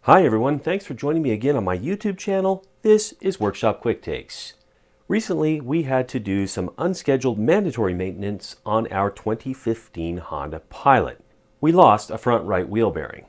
Hi everyone, thanks for joining me again on my YouTube channel. This is Workshop Quick Takes. Recently we had to do some unscheduled mandatory maintenance on our 2015 Honda Pilot. We lost a front right wheel bearing.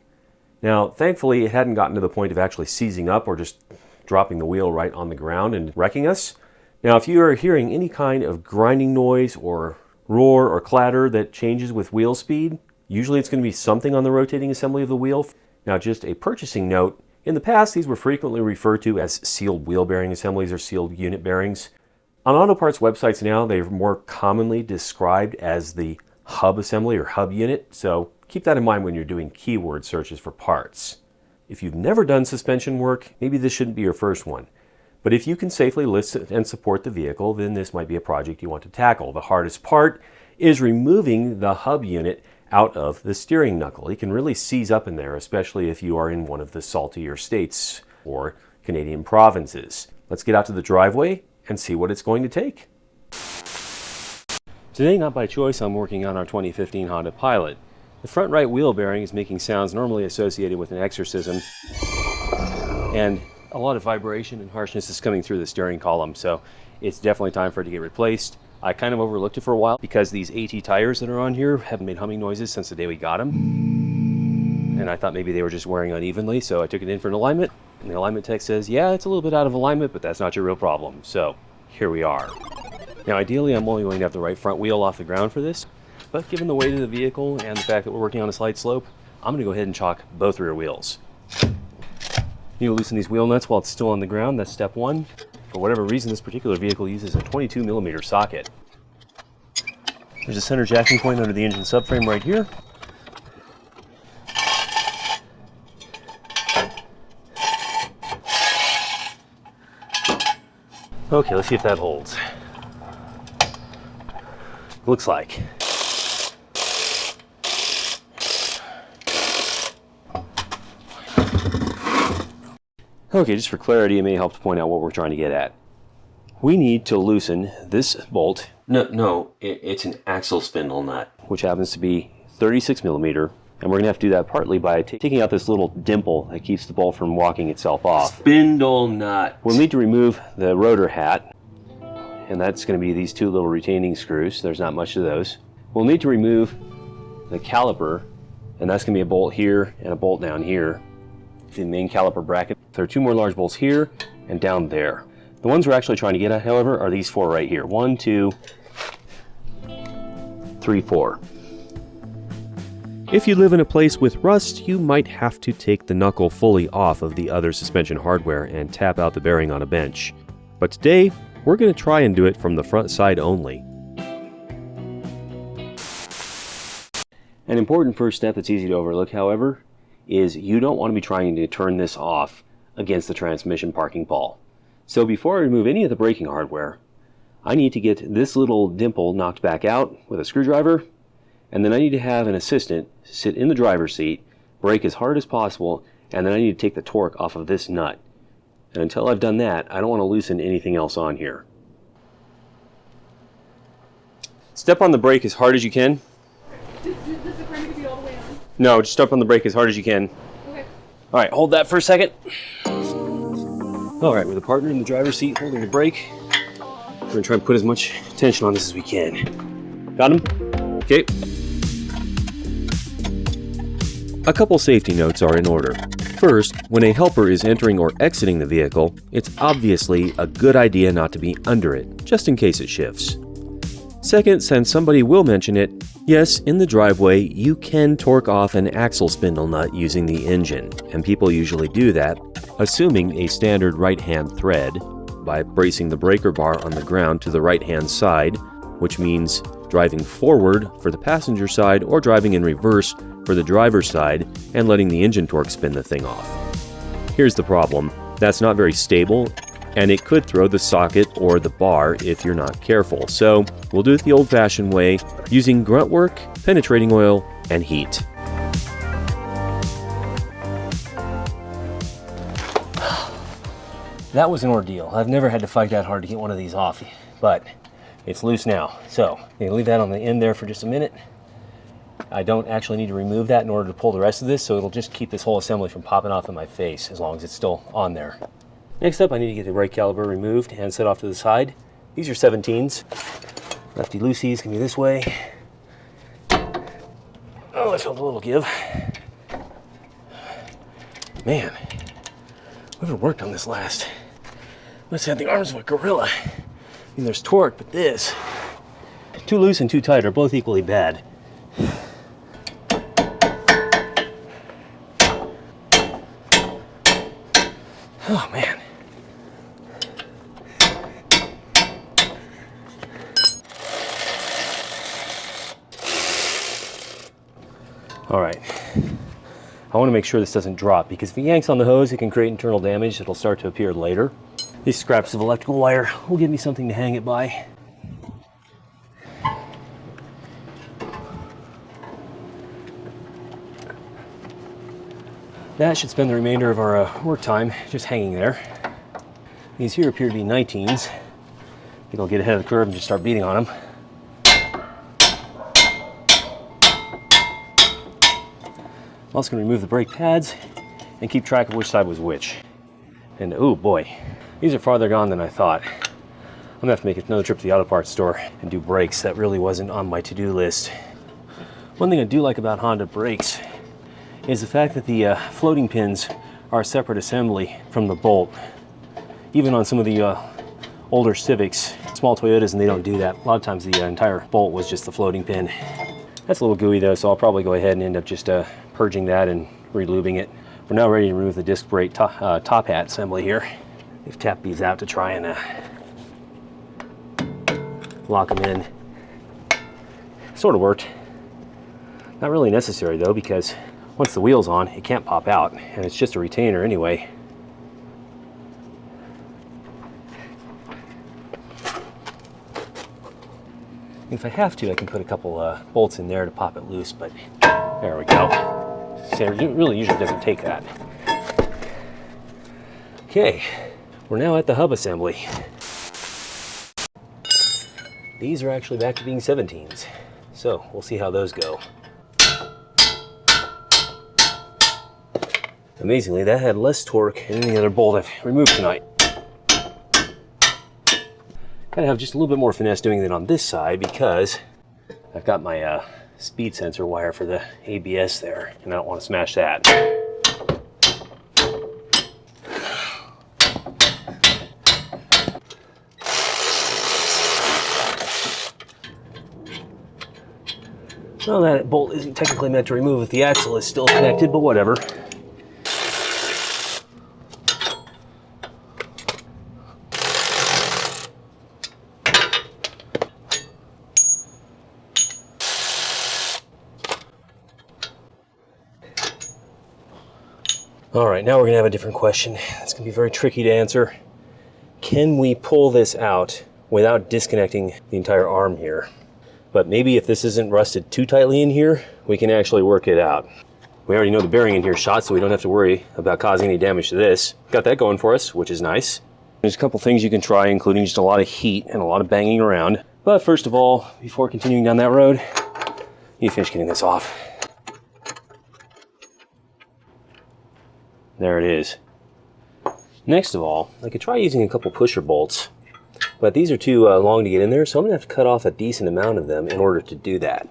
Now thankfully it hadn't gotten to the point of actually seizing up or just dropping the wheel right on the ground and wrecking us. Now if you are hearing any kind of grinding noise or roar or clatter that changes with wheel speed, usually it's going to be something on the rotating assembly of the wheel. Now just a purchasing note, in the past these were frequently referred to as sealed wheel bearing assemblies or sealed unit bearings. On auto parts websites now they're more commonly described as the hub assembly or hub unit, so keep that in mind when you're doing keyword searches for parts. If you've never done suspension work, maybe this shouldn't be your first one. But if you can safely lift and support the vehicle, then this might be a project you want to tackle. The hardest part is removing the hub unit out of the steering knuckle. It can really seize up in there, especially if you are in one of the saltier states or Canadian provinces. Let's get out to the driveway and see what it's going to take. Today, not by choice, I'm working on our 2015 Honda Pilot. The front right wheel bearing is making sounds normally associated with an exorcism, and a lot of vibration and harshness is coming through the steering column, so it's definitely time for it to get replaced. I kind of overlooked it for a while because these AT tires that are on here haven't made humming noises since the day we got them. And I thought maybe they were just wearing unevenly, so I took it in for an alignment. And the alignment tech says, yeah, it's a little bit out of alignment, but that's not your real problem. So here we are. Now ideally I'm only going to have the right front wheel off the ground for this, but given the weight of the vehicle and the fact that we're working on a slight slope, I'm going to go ahead and chalk both rear wheels. You need to loosen these wheel nuts while it's still on the ground. That's step one. For whatever reason, this particular vehicle uses a 22mm socket. There's a center jacking point under the engine subframe right here. Okay, let's see if that holds. Looks like. Okay, just for clarity, it may help to point out what we're trying to get at. We need to loosen this bolt. It's an axle spindle nut, which happens to be 36mm, and we're going to have to do that partly by taking out this little dimple that keeps the bolt from walking itself off. Spindle nut. We'll need to remove the rotor hat, and that's going to be these two little retaining screws. There's not much of those. We'll need to remove the caliper, and that's going to be a bolt here and a bolt down here. The main caliper bracket. There are two more large bolts here and down there. The ones we're actually trying to get at, however, are these four right here. 1, 2, 3, 4. If you live in a place with rust, you might have to take the knuckle fully off of the other suspension hardware and tap out the bearing on a bench. But today, we're going to try and do it from the front side only. An important first step that's easy to overlook, however, is you don't want to be trying to turn this off against the transmission parking ball. So before I remove any of the braking hardware, I need to get this little dimple knocked back out with a screwdriver, and then I need to have an assistant sit in the driver's seat, brake as hard as possible, and then I need to take the torque off of this nut. And until I've done that, I don't want to loosen anything else on here. Step on the brake as hard as you can. Does the crank be all the way on? No, just step on the brake as hard as you can. Okay. All right, hold that for a second. All right, with a partner in the driver's seat holding the brake, we're going to try and put as much tension on this as we can. Got him? Okay. A couple safety notes are in order. First, when a helper is entering or exiting the vehicle, it's obviously a good idea not to be under it, just in case it shifts. Second, since somebody will mention it, yes, in the driveway, you can torque off an axle spindle nut using the engine, and people usually do that, assuming a standard right-hand thread by bracing the breaker bar on the ground to the right-hand side, which means driving forward for the passenger side or driving in reverse for the driver's side and letting the engine torque spin the thing off. Here's the problem. That's not very stable, and it could throw the socket or the bar if you're not careful. So we'll do it the old-fashioned way, using grunt work, penetrating oil, and heat. That was an ordeal. I've never had to fight that hard to get one of these off, but it's loose now. So you leave that on the end there for just a minute. I don't actually need to remove that in order to pull the rest of this, so it'll just keep this whole assembly from popping off in my face as long as it's still on there. Next up, I need to get the brake caliper removed and set off to the side. These are 17s. Lefty loosies can be this way. Oh, that felt a little give. Man, whoever worked on this last must have had the arms of a gorilla. I mean, there's torque, but this. Too loose and too tight are both equally bad. Oh, man. All right. I want to make sure this doesn't drop, because if it yanks on the hose, it can create internal damage that'll start to appear later. These scraps of electrical wire will give me something to hang it by. That should spend the remainder of our work time just hanging there. These here appear to be 19s. I think I'll get ahead of the curve and just start beating on them. I'm also going to remove the brake pads and keep track of which side was which. And oh boy, these are farther gone than I thought. I'm going to have to make another trip to the auto parts store and do brakes. That really wasn't on my to-do list. One thing I do like about Honda brakes is the fact that the floating pins are a separate assembly from the bolt. Even on some of the older Civics, small Toyotas, and they don't do that. A lot of times the entire bolt was just the floating pin. That's a little gooey though, so I'll probably go ahead and end up just purging that and re-lubing it. We're now ready to remove the disc brake top hat assembly here. We've tapped these out to try and lock them in. Sort of worked. Not really necessary though, because once the wheel's on, it can't pop out, and it's just a retainer anyway. If I have to, I can put a couple bolts in there to pop it loose, but there we go. So it really usually doesn't take that. Okay, we're now at the hub assembly. These are actually back to being 17s, so we'll see how those go. Amazingly, that had less torque than any other bolt I've removed tonight. Gotta have just a little bit more finesse doing it on this side because I've got my speed sensor wire for the ABS there, and I don't want to smash that. Well, that bolt isn't technically meant to remove if the axle is still connected, but whatever. All right, now we're gonna have a different question. It's gonna be very tricky to answer. Can we pull this out without disconnecting the entire arm here? But maybe if this isn't rusted too tightly in here, we can actually work it out. We already know the bearing in here is shot, so we don't have to worry about causing any damage to this. Got that going for us, which is nice. There's a couple things you can try, including just a lot of heat and a lot of banging around. But first of all, before continuing down that road, you finish getting this off. There it is. Next of all, I could try using a couple pusher bolts, but these are too long to get in there, so I'm gonna have to cut off a decent amount of them in order to do that.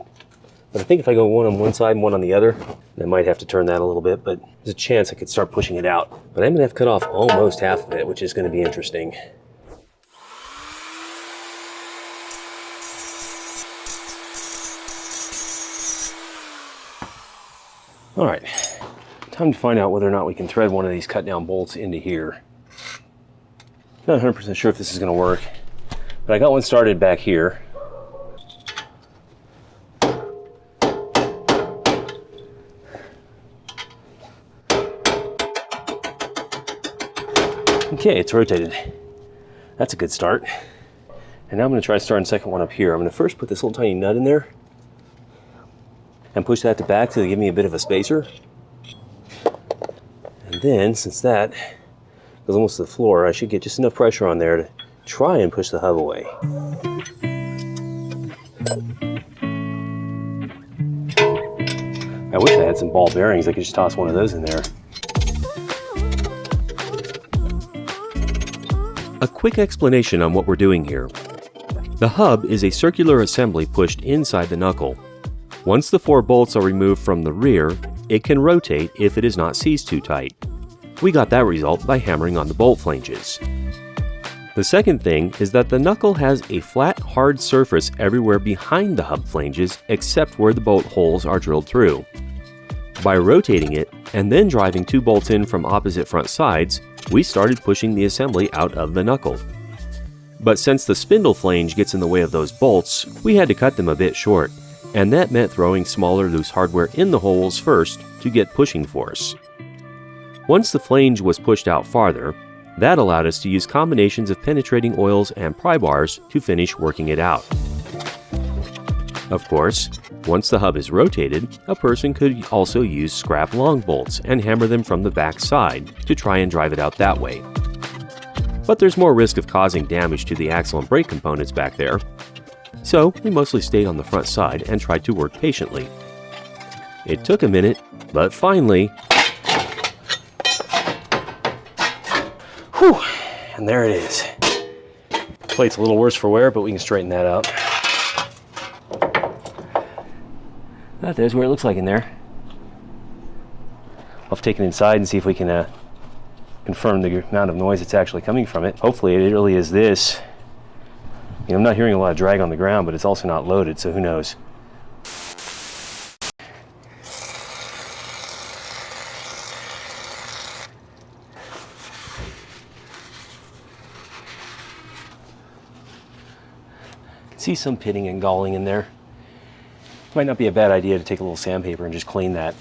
But I think if I go one on one side and one on the other, I might have to turn that a little bit, but there's a chance I could start pushing it out. But I'm gonna have to cut off almost half of it, which is gonna be interesting. All right. Time to find out whether or not we can thread one of these cut down bolts into here. Not 100% sure if this is going to work, but I got one started back here. Okay, it's rotated. That's a good start. And now I'm going to try starting the second one up here. I'm going to first put this little tiny nut in there and push that to back to give me a bit of a spacer. And then, since that goes almost to the floor, I should get just enough pressure on there to try and push the hub away. I wish I had some ball bearings. I could just toss one of those in there. A quick explanation on what we're doing here. The hub is a circular assembly pushed inside the knuckle. Once the 4 bolts are removed from the rear, it can rotate if it is not seized too tight. We got that result by hammering on the bolt flanges. The second thing is that the knuckle has a flat, hard surface everywhere behind the hub flanges except where the bolt holes are drilled through. By rotating it and then driving 2 bolts in from opposite front sides, we started pushing the assembly out of the knuckle. But since the spindle flange gets in the way of those bolts, we had to cut them a bit short, and that meant throwing smaller loose hardware in the holes first to get pushing force. Once the flange was pushed out farther, that allowed us to use combinations of penetrating oils and pry bars to finish working it out. Of course, once the hub is rotated, a person could also use scrap long bolts and hammer them from the back side to try and drive it out that way. But there's more risk of causing damage to the axle and brake components back there, so we mostly stayed on the front side and tried to work patiently. It took a minute, but finally... Whew! And there it is. Plate's a little worse for wear, but we can straighten that out. There's where it looks like in there. I'll have to take it inside and see if we can confirm the amount of noise that's actually coming from it. Hopefully it really is this. You know, I'm not hearing a lot of drag on the ground, but it's also not loaded, so who knows. I can see some pitting and galling in there. Might not be a bad idea to take a little sandpaper and just clean that.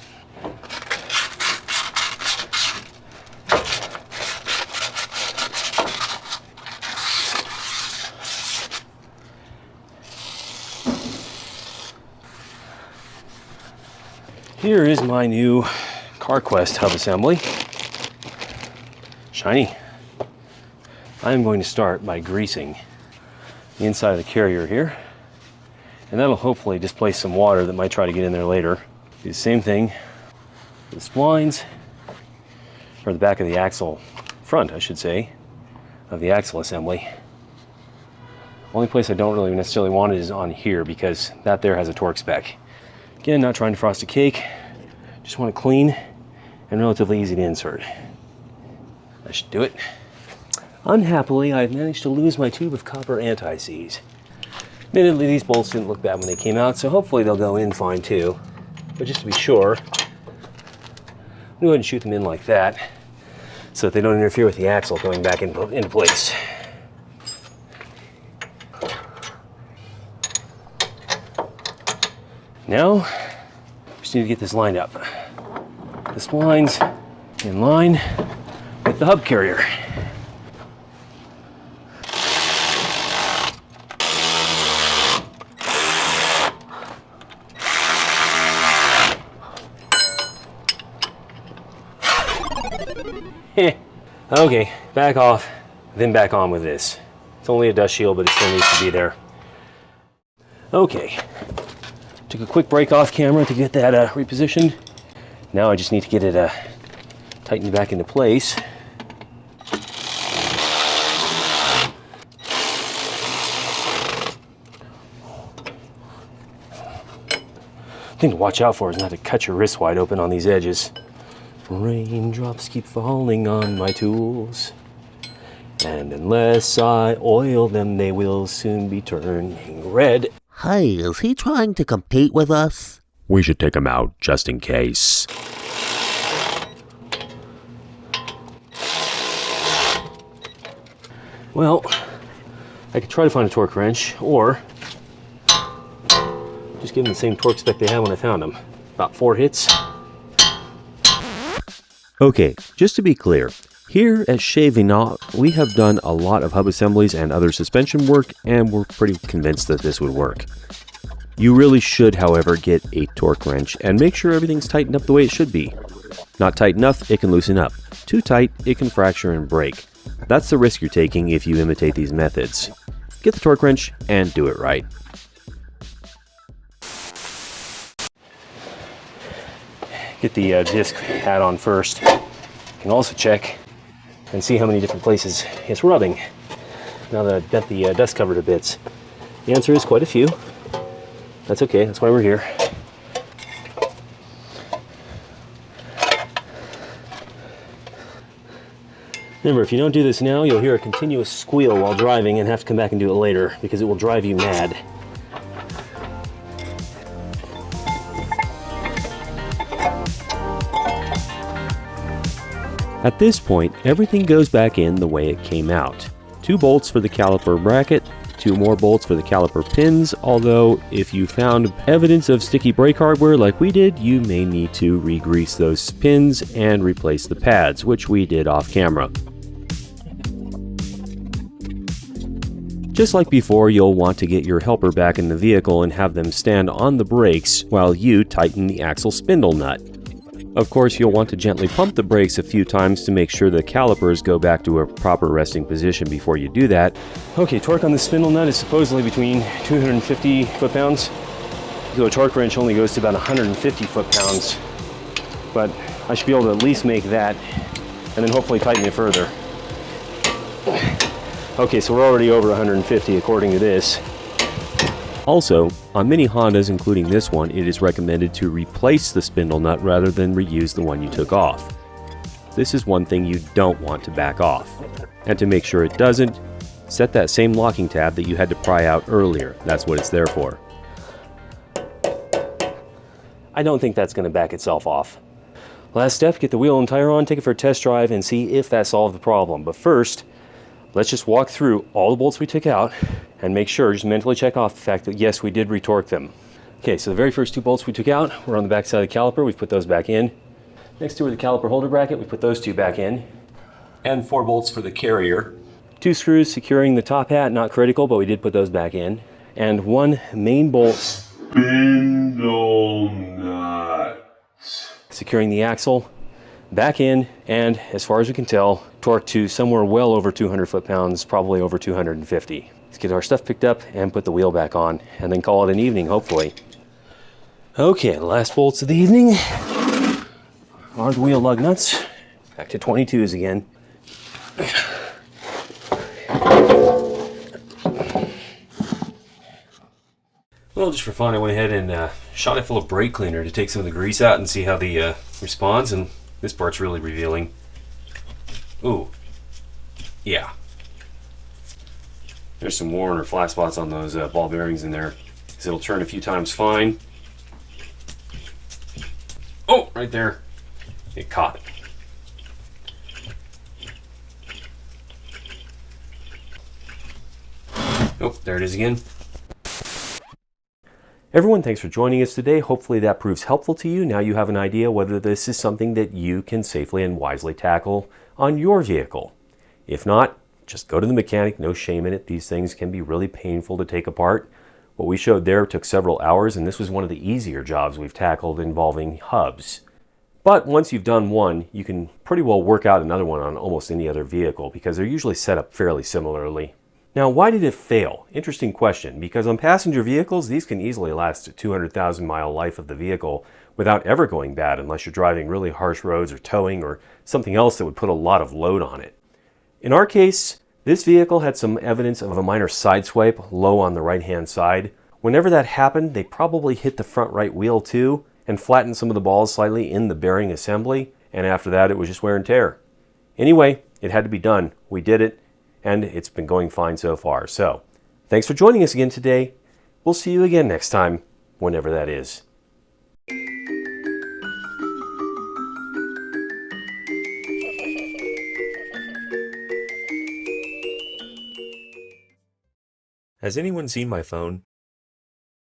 Here is my new CarQuest hub assembly. Shiny. I am going to start by greasing the inside of the carrier here. And that'll hopefully displace some water that might try to get in there later. Do the same thing with the splines, or the back of the axle, front I should say, of the axle assembly. Only place I don't really necessarily want it is on here because that there has a torque spec. Again, not trying to frost a cake, just want it clean and relatively easy to insert. That should do it. Unhappily, I've managed to lose my tube of copper anti-seize. Admittedly, these bolts didn't look bad when they came out, so hopefully they'll go in fine too. But just to be sure, I'm going to go ahead and shoot them in like that so that they don't interfere with the axle going back into place. Now, just need to get this lined up. The splines in line with the hub carrier. Okay, back off, then back on with this. It's only a dust shield, but it still needs to be there. Okay, took a quick break off camera to get that repositioned. Now I just need to get it tightened back into place. The thing to watch out for is not to cut your wrists wide open on these edges. Raindrops keep falling on my tools, and unless I oil them, they will soon be turning red. Hey, is he trying to compete with us? We should take him out, just in case. Well, I could try to find a torque wrench, or just give them the same torque spec they had when I found them. About 4 hits. Okay, just to be clear, here at Chez Venant, we have done a lot of hub assemblies and other suspension work, and we're pretty convinced that this would work. You really should, however, get a torque wrench and make sure everything's tightened up the way it should be. Not tight enough, it can loosen up. Too tight, it can fracture and break. That's the risk you're taking if you imitate these methods. Get the torque wrench and do it right. get the disc hat on first. You can also check and see how many different places it's rubbing now that I've got the dust cover to bits. The answer is quite a few. That's okay, that's why we're here. Remember, if you don't do this now, you'll hear a continuous squeal while driving and have to come back and do it later because it will drive you mad. At this point, everything goes back in the way it came out. 2 bolts for the caliper bracket, 2 more bolts for the caliper pins, although if you found evidence of sticky brake hardware like we did, you may need to re-grease those pins and replace the pads, which we did off camera. Just like before, you'll want to get your helper back in the vehicle and have them stand on the brakes while you tighten the axle spindle nut. Of course, you'll want to gently pump the brakes a few times to make sure the calipers go back to a proper resting position before you do that. Okay, torque on the spindle nut is supposedly between 250 foot-pounds. The torque wrench only goes to about 150 foot-pounds, but I should be able to at least make that and then hopefully tighten it further. Okay, so we're already over 150 according to this. Also, on many Hondas, including this one, it is recommended to replace the spindle nut rather than reuse the one you took off. This is one thing you don't want to back off. And to make sure it doesn't, set that same locking tab that you had to pry out earlier. That's what it's there for. I don't think that's going to back itself off. Last step, get the wheel and tire on, take it for a test drive, and see if that solved the problem. But first, let's just walk through all the bolts we took out and make sure, just mentally check off the fact that yes, we did retorque them. Okay, so the very first 2 bolts we took out were on the back side of the caliper. We've put those back in. Next 2 were the caliper holder bracket. We put those 2 back in. And 4 bolts for the carrier. 2 screws securing the top hat, not critical, but we did put those back in. And 1 main bolt. Spindle nut. Securing the axle. Back in, and as far as we can tell, torqued to somewhere well over 200 foot-pounds, probably over 250. Let's get our stuff picked up and put the wheel back on, and then call it an evening, hopefully. Okay, the last bolts of the evening are the wheel lug nuts. Back to 22s again. Well, just for fun, I went ahead and shot it full of brake cleaner to take some of the grease out and see how the responds, and this part's really revealing. Ooh, yeah. There's some worn or flat spots on those ball bearings in there. So it'll turn a few times fine. Oh, right there. It caught. Oh, there it is again. Everyone, thanks for joining us today. Hopefully that proves helpful to you. Now you have an idea whether this is something that you can safely and wisely tackle on your vehicle. If not, just go to the mechanic, no shame in it. These things can be really painful to take apart. What we showed there took several hours, and this was one of the easier jobs we've tackled involving hubs. But once you've done one, you can pretty well work out another one on almost any other vehicle because they're usually set up fairly similarly. Now, why did it fail? Interesting question, because on passenger vehicles, these can easily last a 200,000 mile life of the vehicle without ever going bad unless you're driving really harsh roads or towing or something else that would put a lot of load on it. In our case, this vehicle had some evidence of a minor sideswipe low on the right-hand side. Whenever that happened, they probably hit the front right wheel too and flattened some of the balls slightly in the bearing assembly, and after that it was just wear and tear. Anyway, it had to be done. We did it. And it's been going fine so far. So, thanks for joining us again today. We'll see you again next time, whenever that is. Has anyone seen my phone?